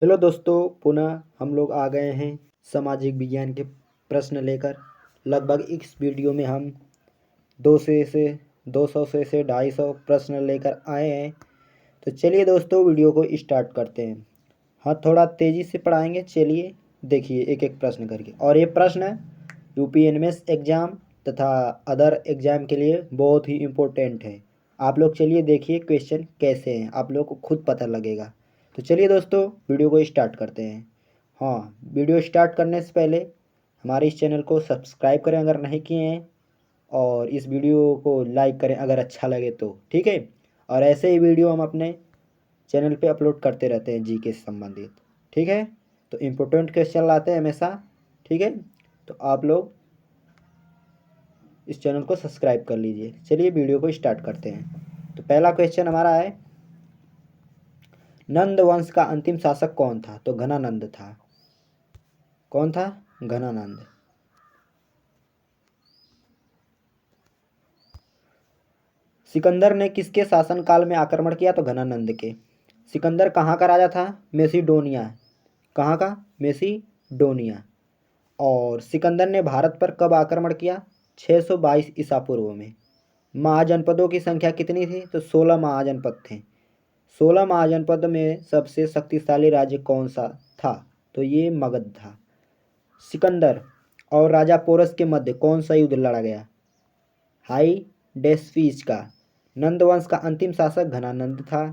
Hello दोस्तों, पुनः हम लोग आ गए हैं सामाजिक विज्ञान के प्रश्न लेकर। लगभग इस वीडियो में हम 200 से 250 प्रश्न लेकर आए हैं। तो चलिए दोस्तों, वीडियो को स्टार्ट करते हैं। हाँ, थोड़ा तेज़ी से पढ़ाएंगे। चलिए देखिए एक एक प्रश्न करके। और ये प्रश्न यूपीएनएमएस एग्ज़ाम तथा अदर एग्ज़ाम के लिए बहुत ही इम्पोर्टेंट है। आप लोग चलिए देखिए क्वेश्चन कैसे हैं, आप लोग को खुद पता लगेगा। तो चलिए दोस्तों, वीडियो को स्टार्ट करते हैं। हाँ, वीडियो स्टार्ट करने से पहले हमारे इस चैनल को सब्सक्राइब करें अगर नहीं किए हैं, और इस वीडियो को लाइक करें अगर अच्छा लगे तो, ठीक है। और ऐसे ही वीडियो हम अपने चैनल पे अपलोड करते रहते हैं जीके से संबंधित, ठीक है। तो इम्पोर्टेंट क्वेश्चन लाते हैं हमेशा, ठीक है। तो आप लोग इस चैनल को सब्सक्राइब कर लीजिए। चलिए वीडियो को स्टार्ट करते हैं। तो पहला क्वेश्चन हमारा है, नंद वंश का अंतिम शासक कौन था? तो घनानंद था। कौन था? घनानंद। सिकंदर ने किसके शासनकाल में आक्रमण किया? तो घनानंद के। सिकंदर कहाँ का राजा था? मेसिडोनिया। कहाँ का? मेसिडोनिया। और सिकंदर ने भारत पर कब आक्रमण किया? 622 ईसा पूर्व में। महाजनपदों की संख्या कितनी थी? तो 16 महाजनपद थे। 16 महाजनपद में सबसे शक्तिशाली राज्य कौन सा था? तो ये मगध था। सिकंदर और राजा पोरस के मध्य कौन सा युद्ध लड़ा गया? हाई डेस्फीज का। नंदवंश का अंतिम शासक घनानंद था।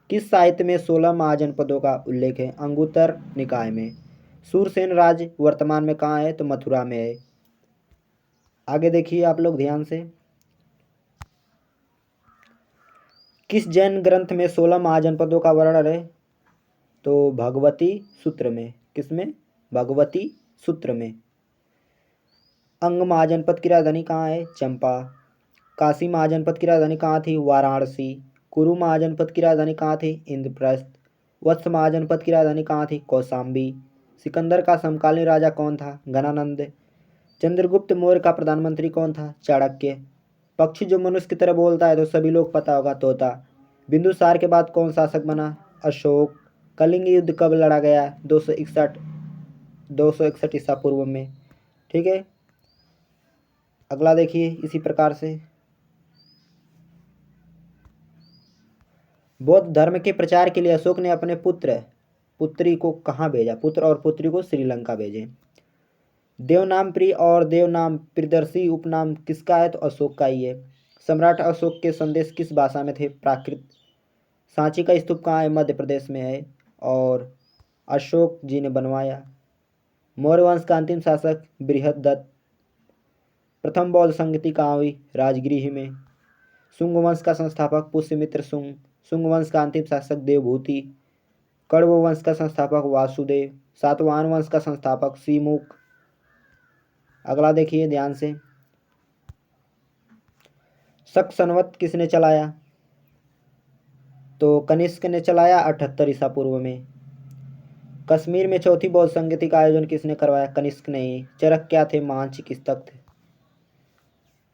किस साहित्य में 16 महाजनपदों का उल्लेख है? अंगुत्तर निकाय में। सूरसेन राज्य वर्तमान में कहाँ है? तो मथुरा में है। आगे देखिए आप लोग ध्यान से। किस जैन ग्रंथ में 16 महाजनपदों का वर्णन है? तो भगवती सूत्र में। किसमें? भगवती सूत्र में। अंग महाजनपद की राजधानी कहाँ है? चंपा। काशी महाजनपद की राजधानी कहाँ थी? वाराणसी। कुरु महाजनपद की राजधानी कहाँ थी? इंद्रप्रस्थ। वत्स महाजनपद की राजधानी कहाँ थी? कौशाम्बी। सिकंदर का समकालीन राजा कौन था? घनानंद। चंद्रगुप्त मौर्य का प्रधानमंत्री कौन था? चाणक्य। पक्षी जो मनुष्य की तरह बोलता है तो सभी लोग पता होगा, तोता। बिंदुसार के बाद कौन शासक बना? अशोक। कलिंग युद्ध कब लड़ा गया? 261 ईसा पूर्व में, ठीक है। अगला देखिए इसी प्रकार से। बौद्ध धर्म के प्रचार के लिए अशोक ने अपने पुत्री को कहाँ भेजा? पुत्र और पुत्री को श्रीलंका भेजे। देवनाम और देवनाम प्रियदर्शी उपनाम किसका है? तो अशोक का ही है। सम्राट अशोक के संदेश किस भाषा में थे? प्राकृत। सांची का स्तूप कहाँ है? मध्य प्रदेश में है, और अशोक जी ने बनवाया। मौर्य वंश का अंतिम शासक बृहदत्त। प्रथम बौद्ध संगति कहाँ हुई? राजगृह में। शुंग वंश का संस्थापक पुष्यमित्र शुंग। शुंग वंश का अंतिम शासक देवभूति। कण्व वंश का संस्थापक वासुदेव। सातवाहन वंश का संस्थापक सीमुख। अगला देखिए ध्यान से। शक संवत किसने चलाया? तो कनिष्क ने चलाया 78 ईसा पूर्व में। कश्मीर में चौथी बौद्ध संगति का आयोजन किसने करवाया? कनिष्क ने ही। चरक क्या थे? मानचिकित्सक थे।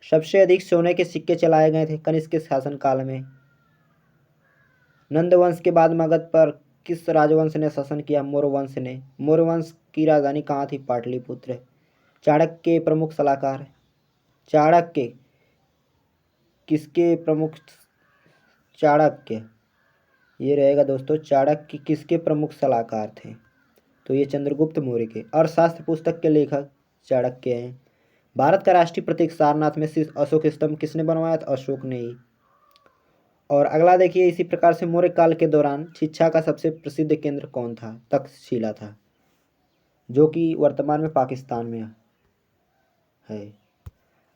सबसे अधिक सोने के सिक्के चलाए गए थे कनिष्क के शासनकाल में। नंद वंश के बाद मगध पर किस राजवंश ने शासन किया? मौर्य वंश ने। मौर्य वंश की राजधानी कहाँ थी? पाटलिपुत्र। चाणक्य के प्रमुख सलाहकार। चाणक्य किसके प्रमुख? चाणक्य, ये रहेगा दोस्तों, चाणक्य किसके प्रमुख सलाहकार थे? तो ये चंद्रगुप्त मौर्य के। अर्थशास्त्र पुस्तक के लेखक चाणक्य हैं। भारत का राष्ट्रीय प्रतीक सारनाथ में स्थित अशोक स्तंभ किसने बनवाया? था अशोक ने ही। और अगला देखिए इसी प्रकार से, मौर्य काल के दौरान शिक्षा का सबसे प्रसिद्ध केंद्र कौन था? तक्षशिला था, जो कि वर्तमान में पाकिस्तान में है।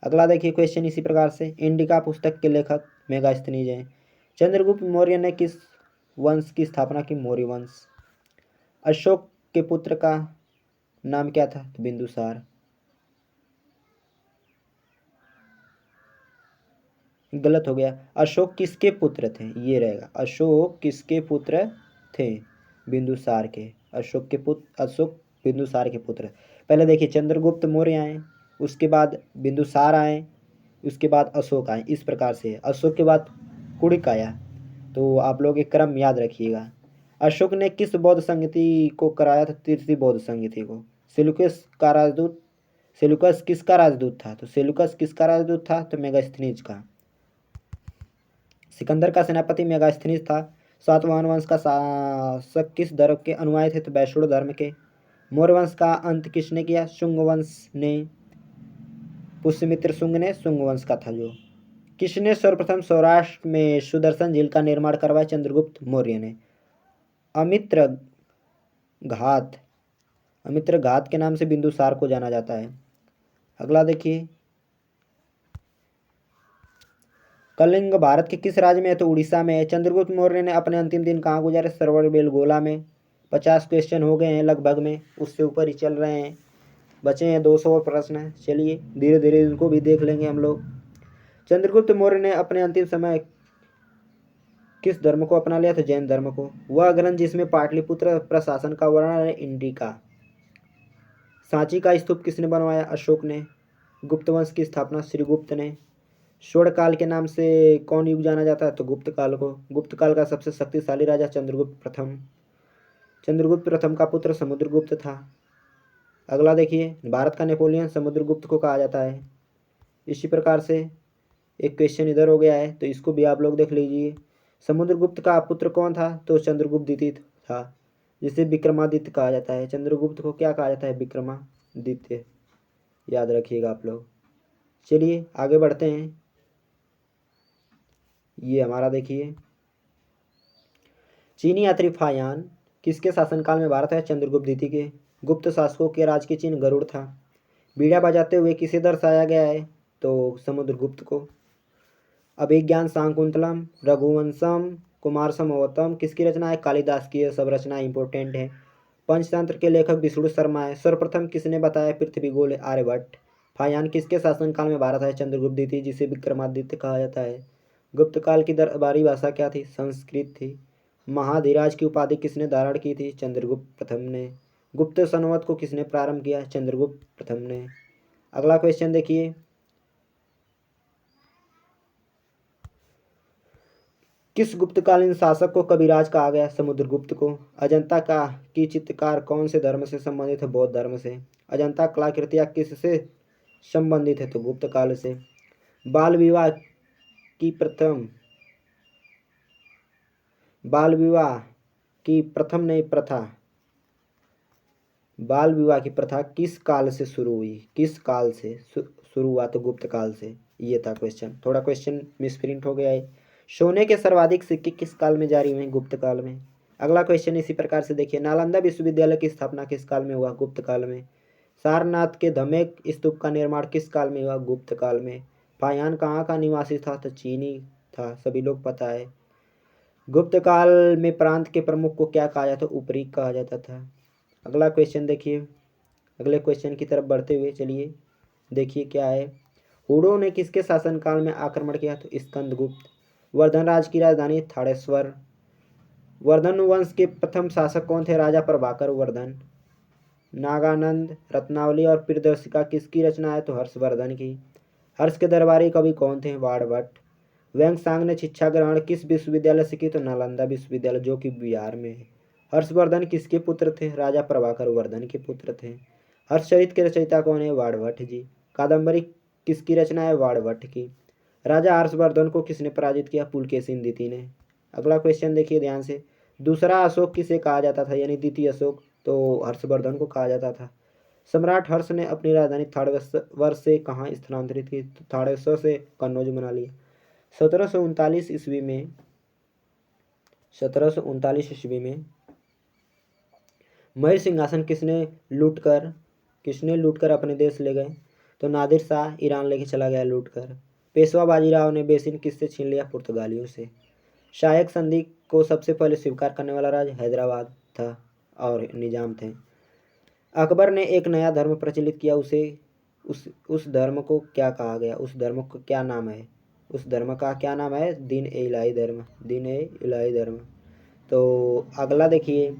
अगला देखिए क्वेश्चन इसी प्रकार से, इंडिका पुस्तक के लेखक मेगास्थनीज हैं। चंद्रगुप्त मौर्य ने किस वंश की स्थापना की? मौर्य वंश। अशोक के पुत्र का नाम क्या था? तो बिंदुसार। गलत हो गया। अशोक किसके पुत्र थे? ये रहेगा, अशोक किसके पुत्र थे? बिंदुसार के। अशोक बिंदुसार के पुत्र। पहले देखिए चंद्रगुप्त मौर्य आए, उसके बाद बिंदुसार आए, उसके बाद अशोक आए। इस प्रकार से अशोक के बाद कुड़िक आया। तो आप लोग एक क्रम याद रखिएगा। अशोक ने किस बौद्ध संगति को कराया था तीसरी बौद्ध संगति को? सेल्यूकस का राजदूत। सेल्यूकस किसका राजदूत था? तो सेल्यूकस किसका राजदूत था? तो मेगास्थनीज का। सिकंदर का सेनापति मेगास्थनीज था। सातवाहन वंश का शासक किस धर्म के अनुयायी थे? तो वैष्णव धर्म के। मौर्य वंश का अंत किसने किया? शुंग वंश ने। पुष्यमित्र शुंग ने शुंग वंश का था जो। किसने सर्वप्रथम सौराष्ट्र में सुदर्शन झील का निर्माण करवाया? चंद्रगुप्त मौर्य ने। अमित्र घात। अमित्र घात के नाम से बिंदुसार को जाना जाता है। अगला देखिए, कलिंग भारत के किस राज्य में है? तो उड़ीसा में है। चंद्रगुप्त मौर्य ने अपने अंतिम दिन कहाँ गुजारे? सरवर बेलगोला में। 50 क्वेश्चन हो गए हैं लगभग में, उससे ऊपर ही चल रहे हैं, बचे हैं 200 और प्रश्न। चलिए धीरे धीरे इनको भी देख लेंगे हम लोग। चंद्रगुप्त मौर्य ने अपने अंतिम समय किस धर्म को अपना लिया था? जैन धर्म को। वह ग्रंथ जिसमें पाटलिपुत्र प्रशासन का वर्णन है, इंडिका। सांची का स्तूप किसने बनवाया? अशोक ने। गुप्त वंश की स्थापना श्रीगुप्त ने। स्वर्ण काल के नाम से कौन युग जाना जाता है? तो गुप्त काल को। गुप्त काल का सबसे शक्तिशाली राजा चंद्रगुप्त प्रथम। चंद्रगुप्त प्रथम का पुत्र समुद्रगुप्त था। अगला देखिए, भारत का नेपोलियन समुद्रगुप्त को कहा जाता है। इसी प्रकार से एक क्वेश्चन इधर हो गया है, तो इसको भी आप लोग देख लीजिए। समुद्रगुप्त का पुत्र कौन था? तो चंद्रगुप्त द्वितीय था, जिसे विक्रमादित्य कहा जाता है। चंद्रगुप्त को क्या कहा जाता है? विक्रमादित्य। याद रखिएगा आप लोग। चलिए आगे बढ़ते हैं। ये हमारा देखिए, चीनी यात्री फायान किसके शासनकाल में भारत है? चंद्रगुप्त द्वितीय के। गुप्त शासकों के राज के चिन्ह गरुड़ था। बीड़ा बजाते हुए किसे दर्शाया गया है? तो समुद्रगुप्त को। अभिज्ञान शाकुंतलम, रघुवंशम, कुमार संभवतम किसकी रचना है? कालिदास की। यह सब रचना इंपॉर्टेंट है। पंचतंत्र के लेखक विष्णु शर्मा है। सर्वप्रथम किसने बताया पृथ्वी गोल? आर्यभट्ट। फायान किसके शासनकाल में भारत है? चंद्रगुप्त द्वितीय, जिसे विक्रमादित्य कहा जाता है। गुप्त काल की दरबारी भाषा क्या थी? संस्कृत थी। महाधिराज की उपाधि किसने धारण की थी? चंद्रगुप्त प्रथम ने। गुप्त संवत को किसने प्रारंभ किया? चंद्रगुप्त प्रथम ने। अगला क्वेश्चन देखिए, किस गुप्तकालीन शासक को कविराज कहा गया? समुद्रगुप्त को। अजंता का की चित्रकार कौन से धर्म से संबंधित है? बौद्ध धर्म से। अजंता कलाकृतियाँ किससे संबंधित है? तो गुप्त काल से। बाल विवाह की प्रथम बाल विवाह की प्रथम नई प्रथा बाल विवाह की प्रथा किस काल से शुरू हुई? किस काल से शुरू हुआ? तो गुप्त काल से। ये था क्वेश्चन। थोड़ा क्वेश्चन मिसप्रिंट हो गया है। सोने के सर्वाधिक सिक्के किस काल में जारी हुए? गुप्त काल में। अगला क्वेश्चन इसी प्रकार से देखिए, नालंदा विश्वविद्यालय की स्थापना किस काल में हुआ? गुप्त काल में। सारनाथ के धमेक स्तूप का निर्माण किस काल में हुआ? गुप्त काल में। फायान कहाँ का निवासी था? तो चीनी था, सभी लोग पता है। गुप्त काल में प्रांत के प्रमुख को क्या कहा जाता? उपरी कहा जाता था। अगला क्वेश्चन देखिए, अगले क्वेश्चन की तरफ बढ़ते हुए चलिए देखिए क्या है। हुडों ने किसके शासनकाल में आक्रमण किया? तो स्कंदगुप्त। वर्धन राज की राजधानी थाड़ेश्वर। वर्धन वंश के प्रथम शासक कौन थे? राजा प्रभाकर वर्धन। नागानंद, रत्नावली और प्रियदर्शिका किसकी रचना है? तो हर्षवर्धन की। हर्ष के दरबारी कवि कौन थे? बाणभट्ट। वेंगसांग ने शिक्षा ग्रहण किस विश्वविद्यालय से की? तो नालंदा विश्वविद्यालय, जो कि बिहार में है। हर्षवर्धन किसके पुत्र थे? राजा प्रभाकर वर्धन के पुत्र थे। हर्षचरित के रचयिता कौन है? बाणभट्ट जी। कादम्बरी किसकी रचना है? बाणभट्ट की। राजा हर्षवर्धन को किसने पराजित किया? पुलकेशिन द्वितीय ने। अगला क्वेश्चन देखिए ध्यान से, दूसरा अशोक किसे कहा जाता था? यानी द्वितीय अशोक, तो हर्षवर्धन को कहा जाता था। सम्राट हर्ष ने अपनी राजधानी थाड़ेश्वर से कहाँ स्थानांतरित की? तो थाड़ेश्वर से कन्नौज बना लिया। 1739 ईस्वी में 1739 ईस्वी में मयूर सिंहासन किसने लूटकर अपने देश ले गए? तो नादिर शाह ईरान लेके चला गया लूटकर। पेशवा बाजीराव ने बेसिन किससे छीन लिया? पुर्तगालियों से। शायक संधि को सबसे पहले स्वीकार करने वाला राज्य हैदराबाद था और निजाम थे। अकबर ने एक नया धर्म प्रचलित किया, उस धर्म को क्या कहा गया? उस धर्म को क्या नाम है? उस धर्म का क्या नाम है? दीन ए इलाही धर्म। दीन ए इलाही धर्म। तो अगला देखिए,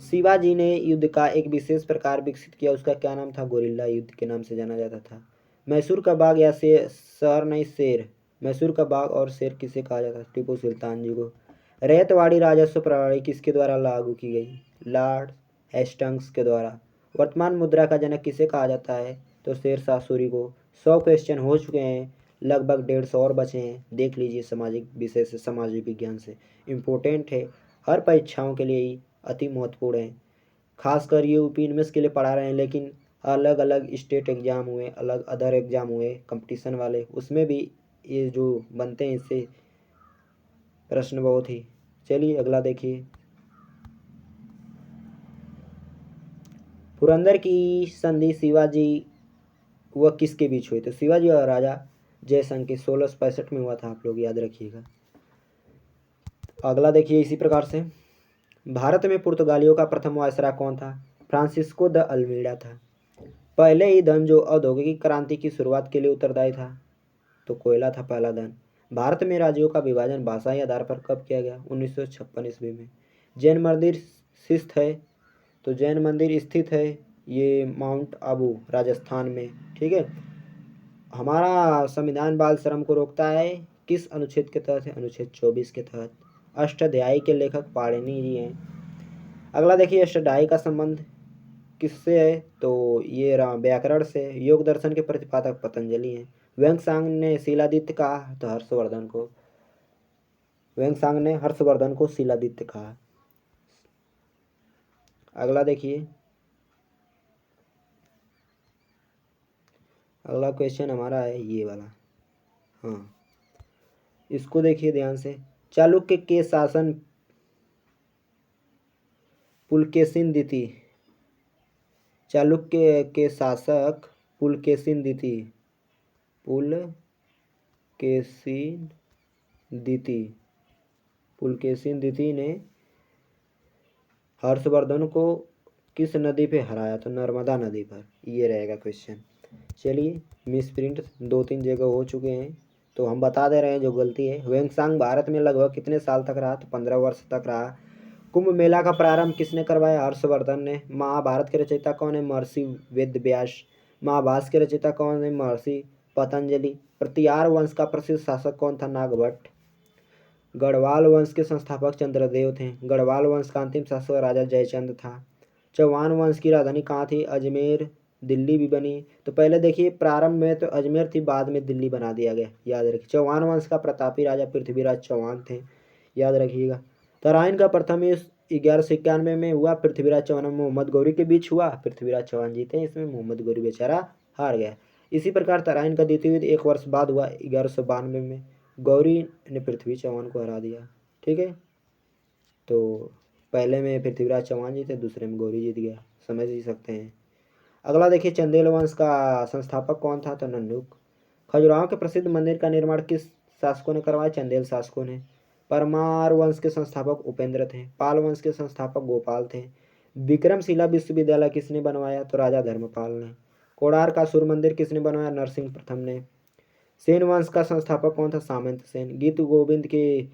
शिवाजी ने युद्ध का एक विशेष प्रकार विकसित किया, उसका क्या नाम था? गोरिल्ला युद्ध के नाम से जाना जाता था। मैसूर का बाग या शहर नहीं शेर, मैसूर का बाग और शेर किसे कहा जाता? टीपू सुल्तान जी को। रैयतवाड़ी राजस्व प्रणाली किसके द्वारा लागू की गई? लॉर्ड हेस्टिंग्स के द्वारा। वर्तमान मुद्रा का जनक किसे कहा जाता है? तो शेरशाह सूरी को। 100 क्वेश्चन हो चुके हैं, लगभग 150 और बचे हैं। देख लीजिए, सामाजिक विषय से, सामाजिक विज्ञान से इम्पोर्टेंट है, हर परीक्षाओं के लिए ही अति महत्वपूर्ण है। खासकर ये यूपी इनमें के लिए पढ़ा रहे हैं, लेकिन अलग अलग स्टेट एग्ज़ाम हुए, अलग अदर एग्ज़ाम हुए कंपटीशन वाले, उसमें भी ये जो बनते हैं इससे प्रश्न बहुत ही। चलिए अगला देखिए। पुरंदर की संधि शिवाजी व किसके बीच हुई? तो शिवाजी और राजा जयसिंह के 1665 में हुआ था, आप लोग याद रखिएगा। अगला देखिए इसी प्रकार से। भारत में पुर्तगालियों का प्रथम वायसराय कौन था? फ्रांसिस्को द अल्मीडा था। पहले ही धन जो औद्योगिक क्रांति की शुरुआत के लिए उत्तरदायी था? तो कोयला था पहला धन। भारत में राज्यों का विभाजन भाषाई आधार पर कब किया गया? 1956 ईस्वी में। जैन मंदिर स्थित है? तो जैन मंदिर स्थित है ये माउंट आबू राजस्थान में। ठीक है। हमारा संविधान बाल श्रम को रोकता है, किस अनुच्छेद के तहत है? अनुच्छेद 24 के तहत। अष्टाध्यायी के लेखक पाणिनि जी हैं। अगला देखिए, अष्टाध्यायी का संबंध किससे है? तो ये व्याकरण से। योग दर्शन के प्रतिपादक पतंजलि हैं। वेंगसांग ने शिलादित्य कहा? तो हर्षवर्धन को। वेंगसांग ने हर्षवर्धन को शिलादित्य कहा। अगला देखिए, अगला क्वेश्चन हमारा है ये वाला। हाँ, इसको देखिए ध्यान से। चालुक्य के शासन पुलकेशिन द्वितीय। चालुक्य के शासक पुलकेशिन द्वितीय। पुलकेशिन द्वितीय। पुलकेशिन द्वितीय ने हर्षवर्धन को किस नदी पे हराया? तो नर्मदा नदी पर। ये रहेगा क्वेश्चन। चलिए, मिस प्रिंट 2-3 जगह हो चुके हैं, तो हम बता दे रहे हैं जो गलती है। वेंगसांग भारत में लगभग कितने साल तक रहा? तो 15 वर्ष तक रहा। कुंभ मेला का प्रारंभ किसने करवाया? हर्षवर्धन ने। महाभारत के रचयिता कौन है? महर्षि वेद व्यास। महाभाष्य के रचयिता कौन है? महर्षि पतंजलि। प्रतिहार वंश का प्रसिद्ध शासक कौन था? नागभट्ट। गढ़वाल वंश के संस्थापक चंद्रदेव थे। गढ़वाल वंश का अंतिम शासक राजा जयचंद था। चौहान वंश की राजधानी कहाँ थी? अजमेर। दिल्ली भी बनी। तो पहले देखिए, प्रारंभ में तो अजमेर थी, बाद में दिल्ली बना दिया गया, याद रखिए। चौहान वंश का प्रतापी राजा पृथ्वीराज चौहान थे, याद रखिएगा। तराइन का प्रथम युद्ध 1191 में हुआ। पृथ्वीराज चौहान और मोहम्मद गौरी के बीच हुआ। पृथ्वीराज चौहान जीते, इसमें मोहम्मद गौरी बेचारा हार गया। इसी प्रकार तराइन का द्वितीय युद्ध 1 वर्ष बाद हुआ, 1192 में। गौरी ने पृथ्वी चौहान को हरा दिया। ठीक है, तो पहले में पृथ्वीराज चौहान जीते, दूसरे में गौरी जीत गया, समझ ही सकते हैं। अगला देखिए, चंदेल वंश का संस्थापक कौन था? तो नन्नुक। खजुराहो के प्रसिद्ध मंदिर का निर्माण किस शासकों ने करवाया? चंदेल शासकों ने। परमार वंश के संस्थापक उपेंद्र थे। पाल वंश के संस्थापक गोपाल थे। विक्रमशिला विश्वविद्यालय किसने बनवाया? तो राजा धर्मपाल ने। कोणार्क का सूर्य मंदिर किसने बनवाया? नरसिंह प्रथम ने। सेन वंश का संस्थापक कौन था? सामंत सेन। गीत गोविंद की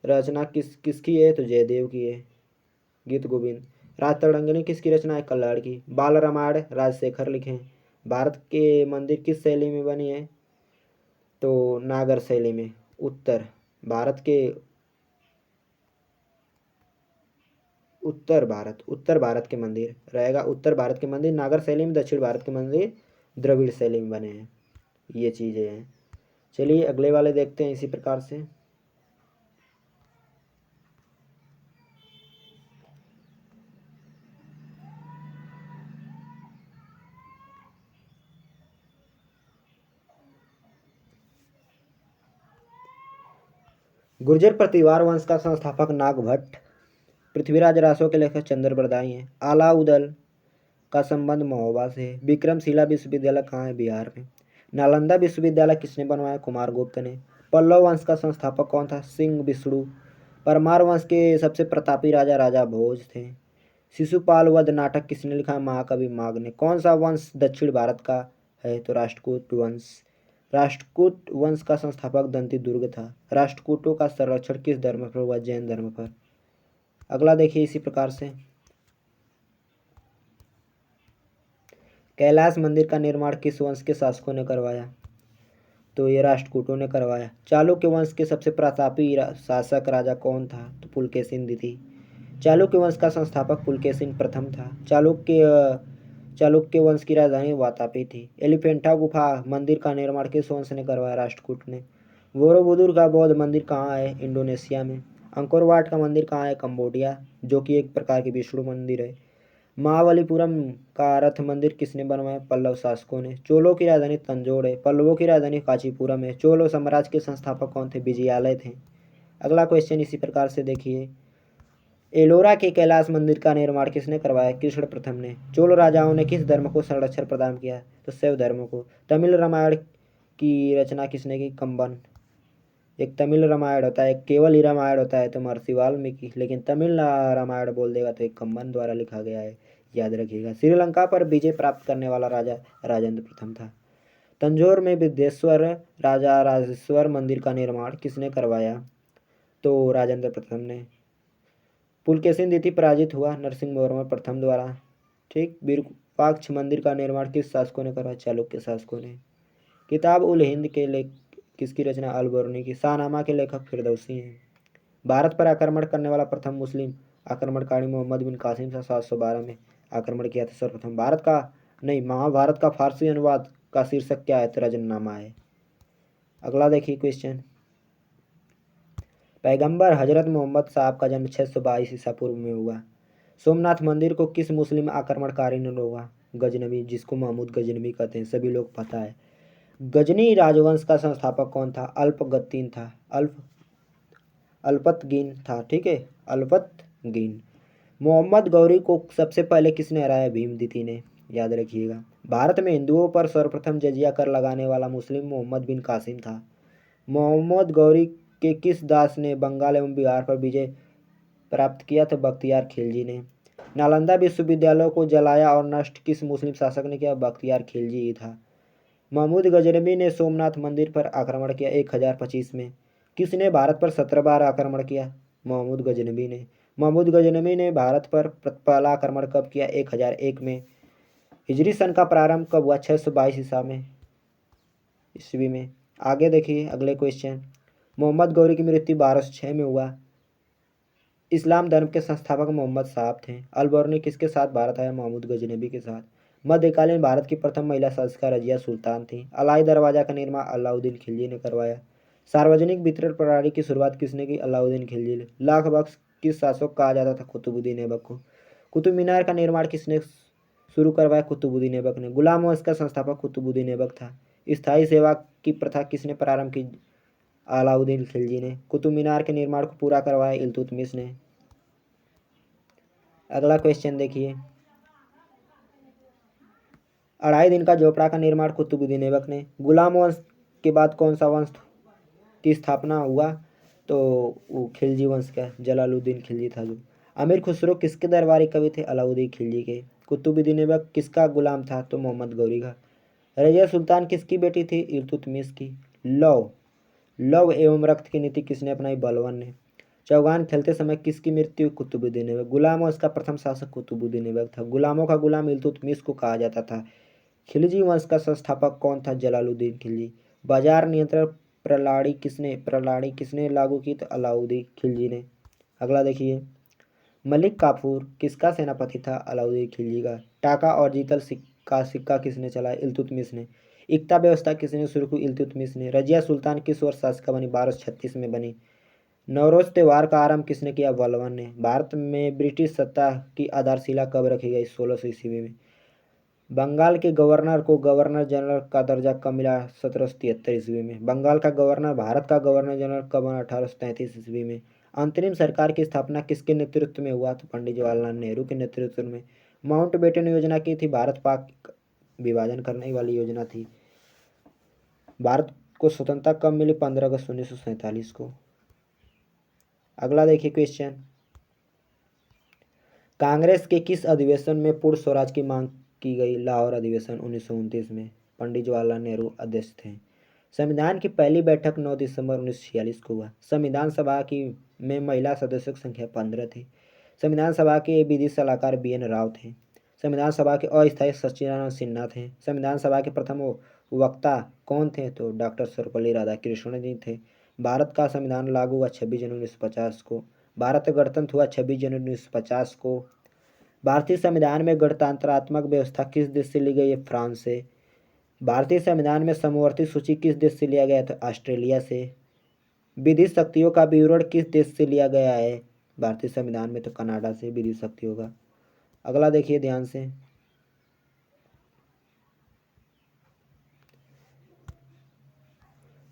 रचना किसकी है? तो जयदेव की है, गीत गोविंद। राजतरंगिणी किसकी रचना है? कल्लाड़ की। बाल रामायण राजशेखर लिखे हैं। भारत के मंदिर किस शैली में बनी है? तो नागर शैली में। उत्तर भारत के उत्तर भारत के मंदिर रहेगा। उत्तर भारत के मंदिर नागर शैली में, दक्षिण भारत के मंदिर द्रविड़ शैली में बने हैं। ये चीज़ें हैं। चलिए अगले वाले देखते हैं इसी प्रकार से। गुर्जर प्रतिवार वंश का संस्थापक नागभट्ट। पृथ्वीराज रासो के लेखक चंद्रबरदाई हैं। अलाउदल का संबंध महोबा से है। विक्रमशिला विश्वविद्यालय कहाँ है? बिहार में। नालंदा विश्वविद्यालय किसने बनवाया? कुमारगुप्त ने। पल्लव वंश का संस्थापक कौन था? सिंह विष्णु। परमार वंश के सबसे प्रतापी राजा राजा भोज थे। शिशुपाल वध नाटक किसने लिखा? महाकवि माघ ने। कौन सा वंश दक्षिण भारत का है? तो राष्ट्रकूट वंश। राष्ट्रकूट वंश का संस्थापक दंती दुर्ग था। राष्ट्रकूटों का संरक्षण किस धर्म पर हुआ? जैन धर्म पर। अगला देखिए इसी प्रकार से। कैलाश मंदिर का निर्माण किस वंश के शासकों ने करवाया? तो ये राष्ट्रकूटों ने करवाया। चालुक्य वंश के सबसे प्रतापी शासक राजा कौन था? तो पुलकेशिन द्वितीय। चालुक्य वंश का संस्थापक पुलकेशिन प्रथम था। चालुक्य वंश की राजधानी वातापी थी। एलिफेंटा गुफा मंदिर का निर्माण किस वंश ने करवाया? राष्ट्रकूट ने। बोरोबुदुर का बौद्ध मंदिर कहाँ है? इंडोनेशिया में। अंकोर वाट का मंदिर कहाँ है? कंबोडिया, जो कि एक प्रकार की विष्णु मंदिर है। महाबलीपुरम का रथ मंदिर किसने बनवाया? पल्लव शासकों ने। चोलों की राजधानी तंजौर है। पल्लवों की राजधानी कांचीपुरम है। चोलो साम्राज्य के संस्थापक कौन थे? विजयालय थे। अगला क्वेश्चन इसी प्रकार से देखिए, एलोरा के कैलाश मंदिर का निर्माण किसने करवाया? कृष्ण प्रथम ने। चोल राजाओं ने किस धर्म को संरक्षण प्रदान किया? तो शैव धर्म को। तमिल रामायण की रचना किसने की? कंबन। एक तमिल रामायण होता है, एक केवल ही रामायण होता है तो महर्षि वाल्मीकि, लेकिन तमिल रामायण बोल देगा तो एक कंबन द्वारा लिखा गया है, याद रखिएगा। श्रीलंका पर विजय प्राप्त करने वाला राजा राजेंद्र प्रथम था। तंजौर में विद्येश्वर राजा राजेश्वर मंदिर का निर्माण किसने करवाया? तो राजेंद्र प्रथम ने। पुलकेशिन द्वितीय पराजित हुआ नरसिंहवर्मा प्रथम द्वारा। ठीक। विरूपाक्ष मंदिर का निर्माण किस शासकों ने करवाया? चालुक्य शासकों ने। किताब उल हिंद के लेख किसकी रचना? अल-बरूनी की। शाहनामा के लेखक फिरदौसी हैं। भारत पर आक्रमण करने वाला प्रथम मुस्लिम आक्रमणकारी मोहम्मद बिन कासिम था। 712 में आक्रमण किया था सर्वप्रथम। महाभारत का फारसी अनुवाद का शीर्षक क्या है? तो रजननामा है। अगला देखिए क्वेश्चन, पैगंबर हजरत मोहम्मद साहब का जन्म 622 ईसा पूर्व में हुआ। सोमनाथ मंदिर को किस मुस्लिम आक्रमणकारी ने रोका? गजनवी, जिसको महमूद गजनवी कहते हैं, सभी लोग पता है। गजनी राजवंश का संस्थापक कौन था? अल्पगतीन था। अल्पतगीन था। ठीक है, अल्पतगीन। मोहम्मद गौरी को सबसे पहले किसने हराया? भीम द्वितीय ने, याद रखिएगा। भारत में हिंदुओं पर सर्वप्रथम जजिया कर लगाने वाला मुस्लिम मोहम्मद बिन कासिम था। मोहम्मद गौरी के किस दास ने बंगाल एवं बिहार पर विजय प्राप्त किया? था बख्तियार खिलजी ने। नालंदा विश्वविद्यालय को जलाया और नष्ट किस मुस्लिम शासक ने किया? बख्तियार खिलजी ही था। महमूद गजनवी ने सोमनाथ मंदिर पर आक्रमण किया 1025 में। किसने भारत पर 17 बार आक्रमण किया? महमूद गजनवी ने। महमूद गजनवी ने भारत पर पहला आक्रमण कब किया? 1001 में। हिजरी सन का प्रारंभ कब हुआ? 622 ईस्वी में। आगे देखिए अगले क्वेश्चन, मोहम्मद गौरी की मृत्यु 1206 में हुआ। इस्लाम धर्म के संस्थापक मोहम्मद साहब थे। अल-बरूनी किसके साथ भारत आया? महमूद गजनवी के साथ। मध्यकालीन भारत की प्रथम महिला शासिका रजिया सुल्तान थी। अलाई दरवाजा का निर्माण अलाउद्दीन खिलजी ने करवाया। सार्वजनिक वितरण प्रणाली की शुरुआत किसने की? अलाउद्दीन खिलजी ने। लाख बख्श किस शासक कहा जाता था? कुतुबुद्दीन ऐबक को। कुतुब मीनार का निर्माण किसने शुरू करवाया? कुतुबुद्दीन ऐबक ने। गुलाम वंश का संस्थापक कुतुबुद्दीन ऐबक था। स्थायी सेवा की प्रथा किसने प्रारंभ की? अलाउद्दीन खिलजी ने। कुतुब मीनार के निर्माण को पूरा करवाया इल्तुतमिश ने। अगला क्वेश्चन देखिए, 2.5 दिन का झोपड़ा का निर्माण कुतुबुद्दीन ऐबक ने। गुलाम वंश के बाद कौन सा वंश की स्थापना हुआ? तो वो खिलजी वंश का, जलालुद्दीन खिलजी था जो। अमीर खुसरो किसके दरबारी कवि थे? अलाउद्दीन खिलजी के। कुतुबुद्दीन ऐबक किसका गुलाम था? तो मोहम्मद गौरी का। रजिया सुल्तान किसकी बेटी थी? इल्तुतमिश की। लव एवं रक्त की नीति किसने अपनाई? बलबन ने। चौगान खेलते समय किसकी मृत्यु? कुतुबुद्दीन ऐबक। गुलाम वंश का प्रथम शासक कुतुबुद्दीन ऐबक था। गुलामों का गुलाम इल्तुतमिश को कहा जाता था। खिलजी वंश का संस्थापक कौन था? जलालुद्दीन खिलजी। बाजार नियंत्रण प्रणाली किसने लागू की? तो अलाउद्दीन खिलजी ने। अगला देखिए, मलिक काफूर किसका सेनापति था? अलाउद्दीन खिलजी का। टाका और जीतल सिक्का किसने चलाया? इल्तुतमिश ने। इक्ता व्यवस्था किसने शुरू की? इल्तुतमिश ने। रजिया सुल्तान किस वर्ष शासिका बनी? 1236 में बनी। नवरोज त्यौहार का आरंभ किसने किया? बलबन ने। भारत में ब्रिटिश सत्ता की आधारशिला कब रखी गई? 1600 ईस्वी में। बंगाल के गवर्नर को गवर्नर जनरल का दर्जा कब मिला? 1773 ईस्वी में। बंगाल का गवर्नर भारत का गवर्नर जनरल कब बना? 1833 ईस्वी में। अंतरिम सरकार की स्थापना किसके नेतृत्व में हुआ? तो पंडित जवाहरलाल नेहरू के नेतृत्व में। माउंटबेटन योजना की थी, भारत पाक विभाजन करने वाली योजना थी। भारत को स्वतंत्रता कब मिली? 15 अगस्त 1947 को। अगला देखिए क्वेश्चन, कांग्रेस के किस अधिवेशन में पूर्ण स्वराज की मांग की गई? लाहौर अधिवेशन 1929 में। पंडित जवाहरलाल नेहरू अध्यक्ष थे। संविधान की पहली बैठक 9 दिसंबर 1946 को हुआ। संविधान सभा की में महिला सदस्यों की संख्या 15 थी। संविधान सभा के विधि सलाहकार BN राव थे। संविधान सभा के अस्थायी सचिवानंद सिन्हा थे। संविधान सभा के प्रथम वक्ता कौन थे? तो डॉक्टर सर्वपल्ली राधाकृष्णन जी थे। भारत का संविधान लागू हुआ 26 जनवरी 1950 को। भारत गणतंत्र हुआ 26 जनवरी 1950 को। भारतीय संविधान में गणतंत्रात्मक व्यवस्था किस देश से ली गई है? फ्रांस से। भारतीय संविधान में समवर्ती सूची किस देश से लिया गया है? तो ऑस्ट्रेलिया से। विधि शक्तियों का विवरण किस देश से लिया गया है भारतीय संविधान में? तो कनाडा से विधि शक्तियों का। अगला देखिए ध्यान से,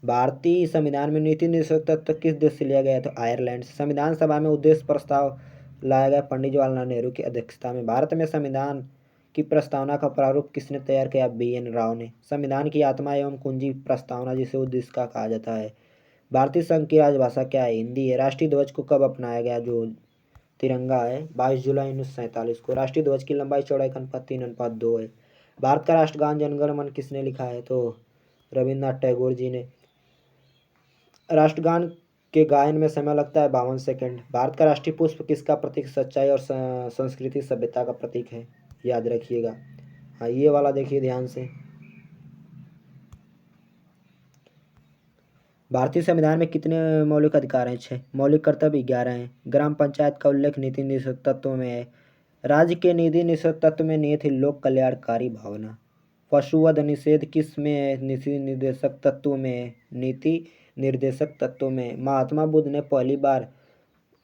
भारतीय संविधान में नीति निर्देशक तत्व किस देश से लिया गया है? तो आयरलैंड से। संविधान सभा में उद्देश्य प्रस्ताव लाया गया पंडित जवाहरलाल नेहरू की अध्यक्षता में। भारत में संविधान की प्रस्तावना का प्रारूप किसने तैयार किया? BN राव ने। संविधान की आत्मा एवं कुंजी प्रस्तावना जिसे उद्देश्य का कहा जाता है। भारतीय संघ की राजभाषा क्या है? हिंदी है। राष्ट्रीय ध्वज को कब अपनाया गया? जो तिरंगा है 22 जुलाई 1947 को। राष्ट्रीय ध्वज की लंबाई चौड़ाई का अनुपात 3:2 है। भारत का राष्ट्रगान जन गण मन किसने लिखा है? तो रविन्द्रनाथ टैगोर जी ने। राष्ट्रगान के गायन में समय लगता है 52 सेकंड। भारत का राष्ट्रीय पुष्प किसका प्रतीक? सच्चाई और संस्कृति सभ्यता का प्रतीक है, याद रखिएगा। हाँ, ये वाला देखिए ध्यान से। भारतीय संविधान में कितने मौलिक अधिकार हैं? 6। मौलिक कर्तव्य 11 हैं। ग्राम पंचायत का उल्लेख नीति निर्देशक तत्व में है। राज्य के नीति निर्देशक तत्व में निहित है लोक कल्याणकारी भावना। पशुवध निषेध किस में है? नीति निर्देशक तत्व में है। नीति निर्देशक तत्व में। महात्मा बुद्ध ने पहली बार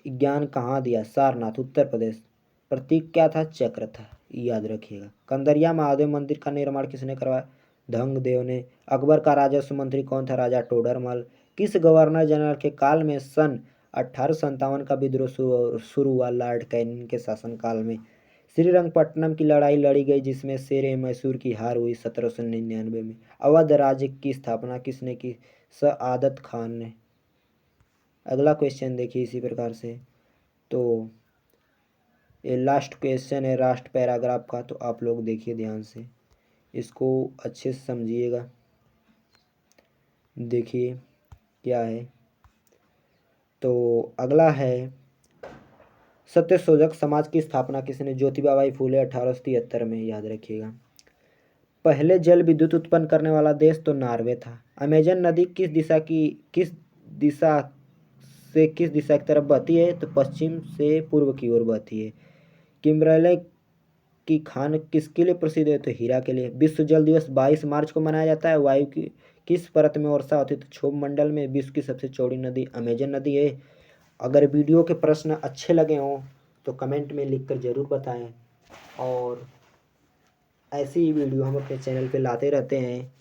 ज्ञान कहाँ दिया? सारनाथ, उत्तर प्रदेश। प्रतीक क्या था? चक्र था, याद रखिएगा। कंदरिया महादेव मंदिर का निर्माण किसने करवाया? धंगदेव ने। अकबर का राजस्व मंत्री कौन था? राजा टोडरमल। किस गवर्नर जनरल के काल में सन 1857 का विद्रोह शुरू हुआ? लॉर्ड कैनिंग के शासनकाल में। श्रीरंगपट्टनम की लड़ाई लड़ी गई जिसमें शेर मैसूर की हार हुई 1799 में। अवध राज्य की स्थापना किसने की? सआदत खान ने। अगला क्वेश्चन देखिए इसी प्रकार से। तो ये लास्ट क्वेश्चन है लास्ट पैराग्राफ का, तो आप लोग देखिए ध्यान से, इसको अच्छे से समझिएगा। देखिए क्या है, तो अगला है सत्यशोधक समाज की स्थापना किसने? ज्योतिबा बाई फूले 1873 में, याद रखिएगा। पहले जल विद्युत उत्पन्न करने वाला देश तो नॉर्वे था। अमेजन नदी किस दिशा की तरफ बहती है? तो पश्चिम से पूर्व की ओर बहती है। किम्बरले की खान किसके लिए प्रसिद्ध है? तो हीरा के लिए। विश्व जल दिवस 22 मार्च को मनाया जाता है। वायु की किस परत में वर्षा होती है? तो क्षोभ मंडल में। विश्व की सबसे चौड़ी नदी अमेजन नदी है। अगर वीडियो के प्रश्न अच्छे लगे हों तो कमेंट में लिखकर ज़रूर बताएं, और ऐसी ही वीडियो हम अपने चैनल पे लाते रहते हैं।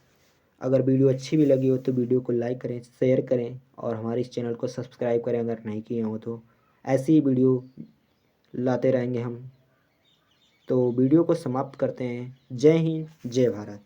अगर वीडियो अच्छी भी लगी हो तो वीडियो को लाइक करें, शेयर करें, और हमारे इस चैनल को सब्सक्राइब करें अगर नहीं किए हो तो। ऐसी ही वीडियो लाते रहेंगे हम। तो वीडियो को समाप्त करते हैं। जय हिंद, जय भारत।